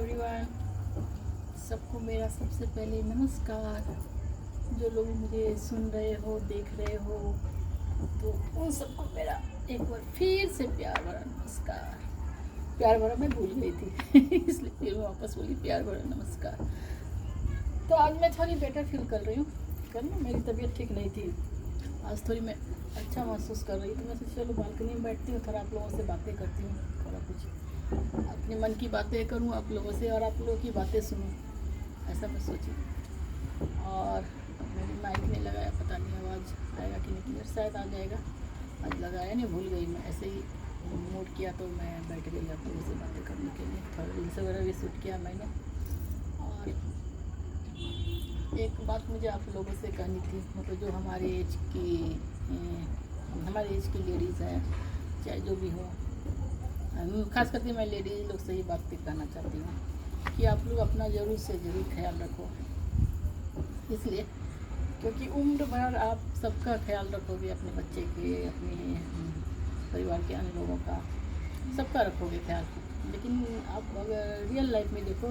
Everyone, सबको मेरा सबसे पहले नमस्कार। जो लोग मुझे सुन रहे हो, देख रहे हो, तो उन सबको मेरा एक बार फिर से प्यार भरा नमस्कार। प्यार भरा मैं भूल गई थी इसलिए फिर मैं वापस बोली प्यार भरा नमस्कार। तो आज मैं थोड़ी बेटर फील कर रही हूँ। कल ना मेरी तबीयत ठीक नहीं थी, आज थोड़ी मैं अच्छा महसूस कर रही। तो मैं सोची चलो बालकनी में बैठती हूँ, थोड़ा आप लोगों से बातें करती हूँ, थोड़ा कुछ अपने मन की बातें करूँ आप लोगों से और आप लोगों की बातें सुनूँ, ऐसा मैं सोची। और मैंने माइक नहीं लगाया, पता नहीं आवाज़ आएगा कि नहीं क्लियर, शायद आ जाएगा। आज लगाया नहीं, भूल गई मैं, ऐसे ही मूड किया तो मैं बैठ गई आप लोगों से बातें करने के लिए। थोड़ा रील्स वगैरह भी शूट किया मैंने। और एक बात मुझे आप लोगों से कहनी थी, मतलब जो हमारे एज की लेडीज़ हैं, चाहे जो भी हो, खास करके मैं लेडीज लोग से ही बात कहना चाहती हूँ कि आप लोग अपना ज़रूर से ज़रूर ख्याल रखो। इसलिए क्योंकि उम्र भर आप सबका ख्याल रखोगे, अपने बच्चे के, अपने परिवार के अन्य लोगों का, सबका रखोगे ख्याल। लेकिन आप अगर रियल लाइफ में देखो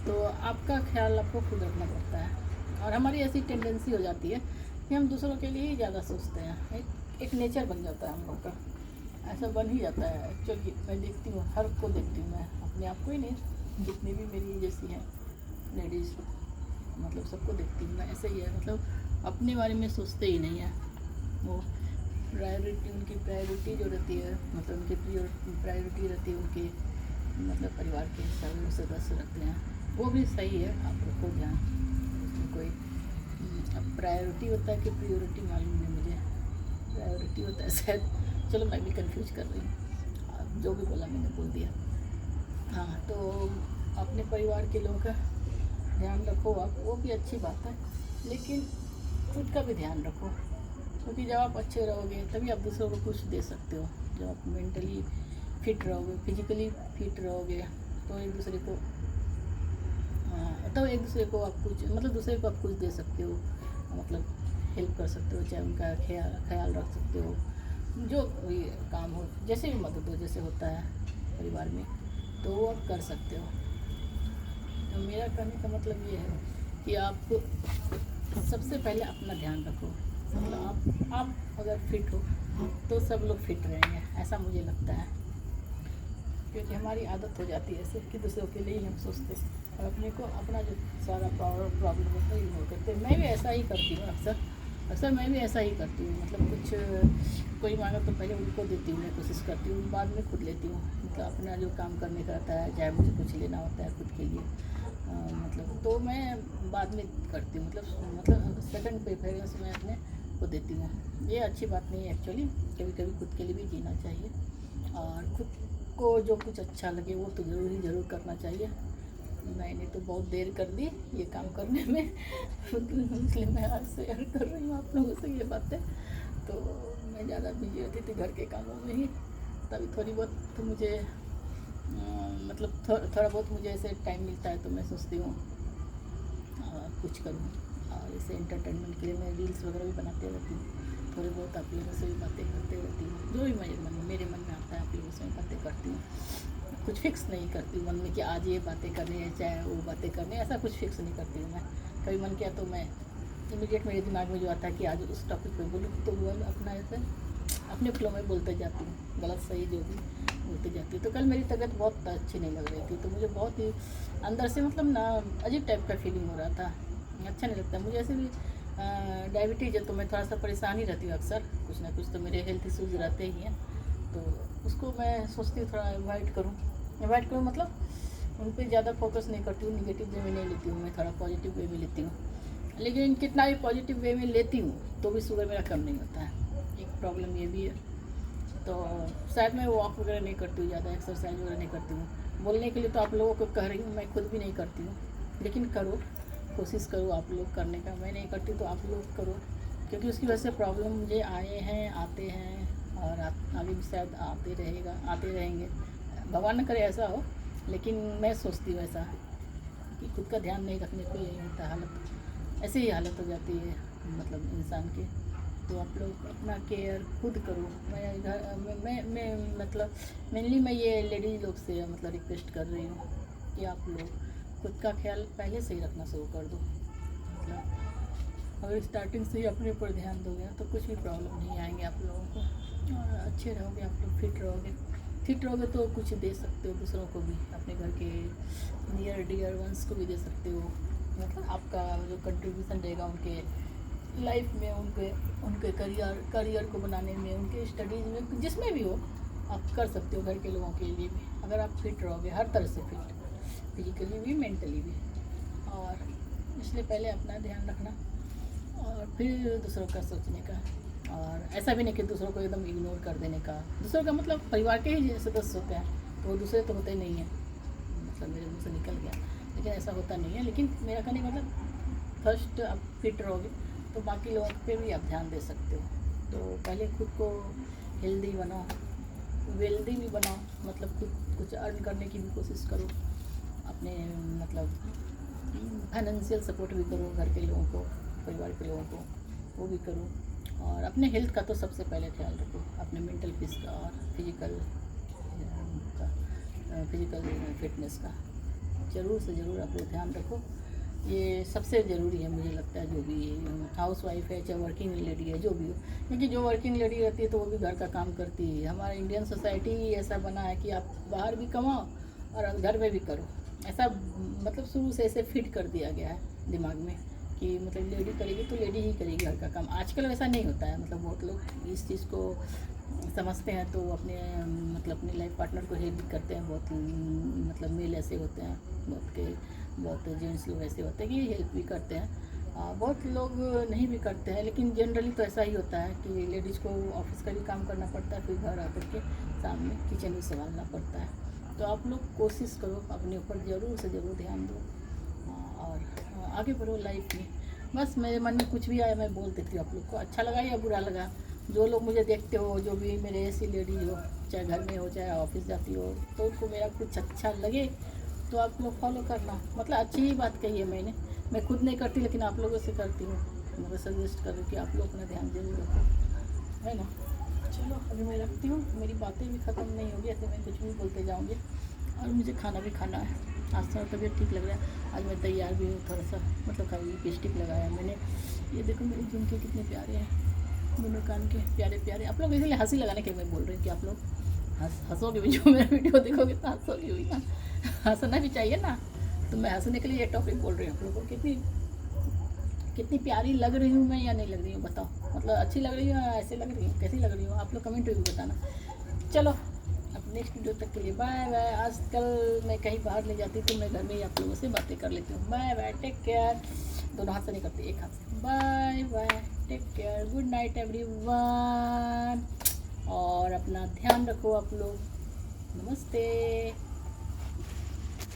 तो आपका ख्याल आपको खुद रखना पड़ता है। और हमारी ऐसी टेंडेंसी हो जाती है कि हम दूसरों के लिए ही ज़्यादा सोचते हैं। एक नेचर बन जाता है हम लोग का, ऐसा बन ही जाता है। एक्चुअली मैं देखती हूँ, हर को देखती हूँ, मैं अपने आप को ही नहीं, जितनी भी मेरी जैसी हैं लेडीज़, मतलब सबको देखती हूँ मैं, ऐसे ही है। मतलब अपने बारे में सोचते ही नहीं है। वो उनकी प्रायोरिटी जो रहती है, मतलब उनकी प्रायोरिटी रहती है उनके, मतलब परिवार के सभी सदस्य रखते हैं। वो भी सही है, आप रखो ध्यान, उसमें कोई अब प्रायोरिटी होता है कि प्रियोरिटी मालूम नहीं मुझे। प्रायोरिटी होता है शायद, चलो मैं भी कंफ्यूज कर रही हूँ, जो भी बोला मैंने बोल दिया। हाँ, तो अपने परिवार के लोगों का ध्यान रखो आप, वो भी अच्छी बात है, लेकिन खुद का भी ध्यान रखो। क्योंकि जब आप अच्छे रहोगे तभी आप दूसरों को कुछ दे सकते हो। जब आप मेंटली फिट रहोगे, फिजिकली फिट रहोगे, तो एक दूसरे को आप कुछ, मतलब दूसरे को आप कुछ दे सकते हो, मतलब हेल्प कर सकते हो, चाहे उनका ख्याल रख सकते हो, जो भी काम हो, जैसे भी मदद हो, जैसे होता है परिवार में, तो वो आप कर सकते हो। तो मेरा कहने का मतलब ये है कि आप सबसे पहले अपना ध्यान रखो। मतलब आप अगर फिट हो तो सब लोग फिट रहेंगे, ऐसा मुझे लगता है। क्योंकि हमारी आदत हो जाती है ऐसे कि दूसरों के लिए ही हम सोचते हैं और अपने को, अपना जो सारा प्रॉब्लम होता है इग्नोर करते हैं। मैं भी ऐसा ही करती हूँ अक्सर मैं भी ऐसा ही करती हूँ। मतलब कुछ कोई मांगा तो पहले उनको देती हूँ, मैं कोशिश करती हूँ, बाद में खुद लेती हूँ। मतलब अपना जो काम करने का रहता है, चाहे मुझे कुछ लेना होता है खुद के लिए, मतलब तो मैं बाद में करती हूँ। मतलब सेकंड प्रेफरेंस मैं अपने को देती हूँ। ये अच्छी बात नहीं है एक्चुअली। कभी कभी खुद के लिए भी जीना चाहिए और खुद को जो कुछ अच्छा लगे वो तो ज़रूर करना चाहिए। मैंने तो बहुत देर कर दी ये काम करने में इसलिए मैं आज शेयर कर रही हूँ आप लोगों से ये बातें। तो मैं ज़्यादा बिजी होती थी घर के कामों में ही, तभी थोड़ी बहुत तो मुझे मतलब थोड़ा बहुत मुझे ऐसे टाइम मिलता है तो मैं सोचती हूँ कुछ करूँ। और इसे एंटरटेनमेंट के लिए मैं रील्स वगैरह भी बनाते रहती हूँ, थोड़ी बहुत आप लोगों से भी बातें करते रहती हूँ, जो भी मेरे मन में आता है आप लोगों से मैं बातें करती हूँ। कुछ फिक्स नहीं करती हूँ मन में कि आज ये बातें करनी है, चाहे वो बातें करनी है, ऐसा कुछ फिक्स नहीं करती हूँ मैं। कभी मन किया तो मैं इमीडिएट मेरे दिमाग में जो आता है कि आज उस टॉपिक पे बोलूँ तो वो अपना ऐसे अपने फ्लो में बोलते जाती हूँ, गलत सही जो भी बोलते जाती हूँ। तो कल मेरी तबीयत बहुत अच्छी नहीं लग रही थी, तो मुझे बहुत ही अंदर से मतलब ना अजीब टाइप का फीलिंग हो रहा था, अच्छा नहीं लगता मुझे। ऐसे भी डायबिटीज़ है तो मैं थोड़ा सा परेशान ही रहती हूँ अक्सर, कुछ ना कुछ तो मेरे हेल्थ इशूज़ रहते ही हैं। तो उसको मैं सोचती हूँ थोड़ा अवॉइड करूँ, मतलब उन पर ज़्यादा फोकस नहीं करती हूँ, निगेटिव वे में नहीं लेती हूँ, मैं थोड़ा पॉजिटिव वे में लेती हूँ। लेकिन कितना भी पॉजिटिव वे में लेती हूँ तो भी शुगर मेरा कम नहीं होता है, एक प्रॉब्लम ये भी है। तो शायद मैं वॉक वगैरह नहीं करती हूँ, ज़्यादा एक्सरसाइज वगैरह नहीं करती हूँ। बोलने के लिए तो आप लोगों को कह रही हूँ, मैं खुद भी नहीं करती हूँ, लेकिन करो, कोशिश करो आप लोग करने का। मैं नहीं करती तो आप लोग करो, क्योंकि उसकी वजह से प्रॉब्लम मुझे आए हैं, आते हैं और आगे भी शायद आते रहेंगे। भगवान न करे ऐसा हो, लेकिन मैं सोचती हूँ ऐसा कि खुद का ध्यान नहीं रखने पे यही होता है, हालत ऐसे ही हालत हो जाती है मतलब इंसान की। तो आप लोग अपना केयर खुद करो। मैं घर मैं मतलब मेनली मैं ये लेडीज लोग से मतलब रिक्वेस्ट कर रही हूँ कि आप लोग खुद का ख्याल पहले से ही रखना शुरू कर दो। मतलब अगर स्टार्टिंग से ही अपने ऊपर ध्यान दोगे तो कुछ भी प्रॉब्लम नहीं आएंगे आप लोगों को, और अच्छे रहोगे आप लोग, फिट रहोगे तो कुछ दे सकते हो दूसरों को भी, अपने घर के नियर डियर वंस को भी दे सकते हो। मतलब आपका जो कंट्रीब्यूशन रहेगा उनके लाइफ में, उनके करियर को बनाने में, उनके स्टडीज़ में, जिसमें भी हो आप कर सकते हो घर के लोगों के लिए भी, अगर आप फिट रहोगे हर तरह से फिट, फिजिकली भी मेंटली भी। और इसलिए पहले अपना ध्यान रखना और फिर दूसरों का सोचने का। और ऐसा भी नहीं कि दूसरों को एकदम इग्नोर कर देने का। दूसरों का मतलब परिवार के ही सदस्य होते हैं, तो वो दूसरे तो होते ही नहीं हैं, मतलब मेरे मुँह से निकल गया, लेकिन ऐसा होता नहीं है। लेकिन मेरा कहने का मतलब फर्स्ट आप फिट रहोगे तो बाकी लोगों पे भी आप ध्यान दे सकते हो। तो पहले खुद को हेल्दी बनाओ, वेल्दी भी बनाओ, मतलब खुद कुछ अर्न करने की भी कोशिश करो, अपने मतलब फाइनेंशियल सपोर्ट भी करो घर के लोगों को, परिवार के लोगों को, वो भी करो। और अपने हेल्थ का तो सबसे पहले ख्याल रखो, अपने मेंटल पीस का और फिजिकल फिटनेस का ज़रूर से ज़रूर आप लोग ध्यान रखो। ये सबसे ज़रूरी है मुझे लगता है, जो भी हाउस वाइफ है चाहे वर्किंग लेडी है, जो भी हो, क्योंकि जो वर्किंग लेडी रहती है तो वो भी घर का काम करती है। हमारा इंडियन सोसाइटी ऐसा बना है कि आप बाहर भी कमाओ और घर में भी करो, ऐसा मतलब शुरू से ऐसे फिट कर दिया गया है दिमाग में कि मतलब लेडी करेगी तो लेडी ही करेगी घर का काम। आजकल वैसा नहीं होता है, मतलब बहुत लोग इस चीज़ को समझते हैं तो अपने मतलब अपने लाइफ पार्टनर को हेल्प भी करते हैं। बहुत मतलब मेल ऐसे होते हैं, बहुत जेंट्स लोग ऐसे होते हैं कि हेल्प भी करते हैं, बहुत लोग नहीं भी करते हैं, लेकिन जनरली तो ऐसा ही होता है कि लेडीज़ को ऑफिस का भी काम करना पड़ता है, फिर घर आकर के सामने किचन भी संभालना पड़ता है। तो आप लोग कोशिश करो, अपने ऊपर ज़रूर से ज़रूर ध्यान दो और आगे बढ़ो लाइफ में। बस मेरे मन में कुछ भी आया मैं बोल देती हूँ, आप लोग को अच्छा लगा या बुरा लगा, जो लोग मुझे देखते हो, जो भी मेरे ऐसी लेडी हो, चाहे घर में हो चाहे ऑफिस जाती हो, तो उनको मेरा कुछ अच्छा लगे तो आप लोग फॉलो करना। मतलब अच्छी ही बात कही है मैंने, मैं खुद नहीं करती लेकिन आप लोगों से करती हूँ, मैं सजेस्ट करूँ कि आप लोग अपना ध्यान जरूर रखो, है ना। चलो अभी मैं रखती हूँ, मेरी बातें भी ख़त्म नहीं होगी, ऐसे मैं कुछ भी बोलते जाऊँगी और मुझे खाना भी खाना है। आज थोड़ा तबीयत ठीक लग रहा है, आज मैं तैयार भी हूँ थोड़ा सा, मतलब कभी लिपस्टिक लगाया मैंने। ये देखो मेरे झुमके कितने प्यारे हैं, दोनों कान के प्यारे प्यारे। आप लोग इसलिए हंसी लगाने के मैं बोल रही हूँ कि आप लोग हंसोगे भी, जो मेरा वीडियो देखोगे तो हंसोगे भी ना, हंसना भी चाहिए ना। तो मैं हंसने के लिए ये टॉपिक बोल रही हूँ आप लोगों को। कितनी प्यारी लग रही हूँ मैं या नहीं लग रही हूँ बताओ, मतलब अच्छी लग रही हूँ या ऐसे लग रही हूँ, कैसी लग रही हूँ, आप लोग कमेंट में भी बताना। चलो अब नेक्स्ट वीडियो तक के लिए बाय बाय। आजकल मैं कहीं बाहर नहीं जाती तो मैं घर में ही आप लोगों से बातें कर लेती हूँ। Bye bye, take care. दोनों हाथ से नहीं करती, एक हाथ से। Bye bye, take care, good night everyone. और अपना ध्यान रखो आप लोग। नमस्ते।